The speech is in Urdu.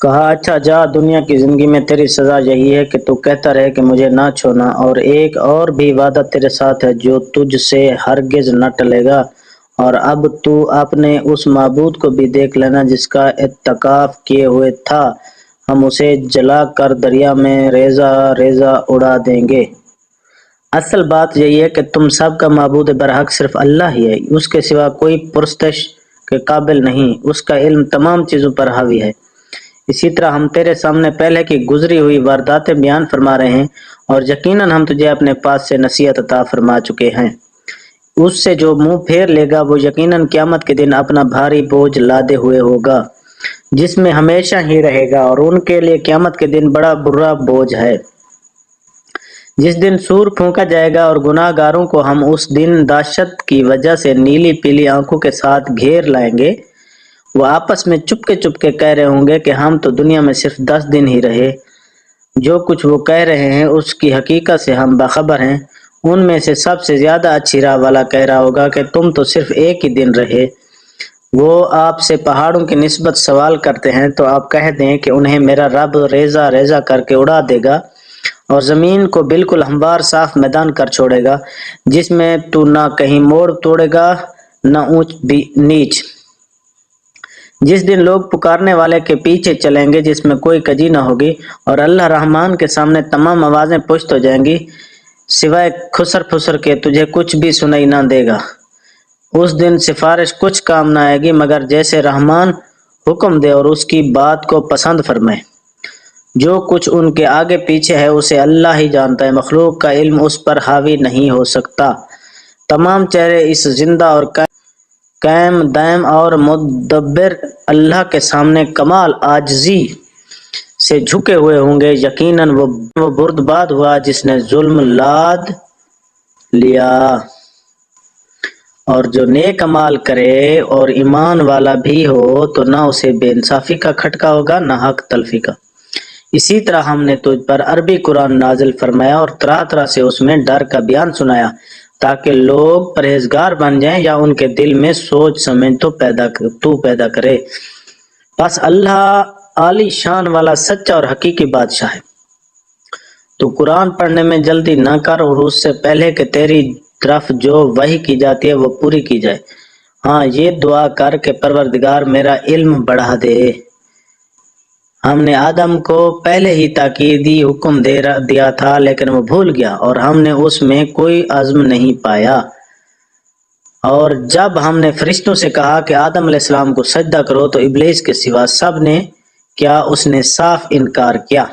کہا اچھا جا، دنیا کی زندگی میں تیری سزا یہی ہے کہ تو کہتا رہے کہ مجھے نہ چھونا، اور ایک اور بھی وعدہ تیرے ساتھ ہے جو تجھ سے ہرگز نہ ٹلے گا، اور اب تو اپنے اس معبود کو بھی دیکھ لینا جس کا اعتکاف کیے ہوئے تھا، ہم اسے جلا کر دریا میں ریزہ ریزہ اڑا دیں گے۔ اصل بات یہی ہے کہ تم سب کا معبود برحق صرف اللہ ہی ہے، اس کے سوا کوئی پرستش کے قابل نہیں، اس کا علم تمام چیزوں پر حاوی ہے۔ اسی طرح ہم تیرے سامنے پہلے کی گزری ہوئی وارداتیں بیان فرما رہے ہیں، اور یقیناً ہم تجھے اپنے پاس سے نصیحت عطا فرما چکے ہیں۔ اس سے جو منہ پھیر لے گا وہ یقیناً قیامت کے دن اپنا بھاری بوجھ لادے ہوئے ہوگا جس میں ہمیشہ ہی رہے گا، اور ان کے لیے قیامت کے دن بڑا برا بوجھ ہے۔ جس دن سور پھونکا جائے گا اور گناہ گاروں کو ہم اس دن دہشت کی وجہ سے نیلی پیلی آنکھوں کے ساتھ گھیر لائیں گے، وہ آپس میں چپکے کہہ رہے ہوں گے کہ ہم تو دنیا میں صرف 10 دن ہی رہے، جو کچھ وہ کہہ رہے ہیں اس کی حقیقت سے ہم باخبر ہیں۔ ان میں سے سب سے زیادہ اچھی راہ والا کہہ رہا ہوگا کہ تم تو صرف ایک ہی دن رہے۔ وہ آپ سے پہاڑوں کی نسبت سوال کرتے ہیں تو آپ کہہ دیں کہ انہیں میرا رب ریزہ ریزہ کر کے اڑا دے گا، اور زمین کو بالکل ہموار صاف میدان کر چھوڑے گا جس میں تو نہ کہیں موڑ توڑے گا نہ اونچ بھی نیچ۔ جس دن لوگ پکارنے والے کے پیچھے چلیں گے جس میں کوئی کجی نہ ہوگی، اور اللہ رحمان کے سامنے تمام آوازیں پشت ہو جائیں گی، سوائے خسر پھسر کے تجھے کچھ بھی سنائی نہ دے گا۔ اس دن سفارش کچھ کام نہ آئے گی مگر جیسے رحمان حکم دے اور اس کی بات کو پسند فرمائے۔ جو کچھ ان کے آگے پیچھے ہے اسے اللہ ہی جانتا ہے، مخلوق کا علم اس پر حاوی نہیں ہو سکتا۔ تمام چہرے اس زندہ اور قائم دائم اور مدبر اللہ کے سامنے کمال عاجزی سے جھکے ہوئے ہوں گے۔ یقیناً وہ بردباد ہوا جس نے ظلم لاد لیا، اور جو نیک عمال کرے اور ایمان والا بھی ہو تو نہ اسے بے انصافی کا کھٹکا ہوگا نہ حق تلفی کا۔ اسی طرح ہم نے تجھ پر عربی قرآن نازل فرمایا اور طرح طرح سے اس میں ڈر کا بیان سنایا تاکہ لوگ پرہیزگار بن جائیں یا ان کے دل میں سوچ سمجھ تو پیدا کرے۔ بس اللہ عالی شان والا سچا اور حقیقی بادشاہ ہے۔ تو قرآن پڑھنے میں جلدی نہ کر اور اس سے پہلے کہ تیری طرف جو وحی کی جاتی ہے وہ پوری کی جائے۔ ہاں یہ دعا کر کہ پروردگار میرا علم بڑھا دے۔ ہم نے آدم کو پہلے ہی تاکیدی حکم دیا تھا لیکن وہ بھول گیا اور ہم نے اس میں کوئی عزم نہیں پایا۔ اور جب ہم نے فرشتوں سے کہا کہ آدم علیہ السلام کو سجدہ کرو تو ابلیس کے سوا سب نے کیا اس نے صاف انکار کیا۔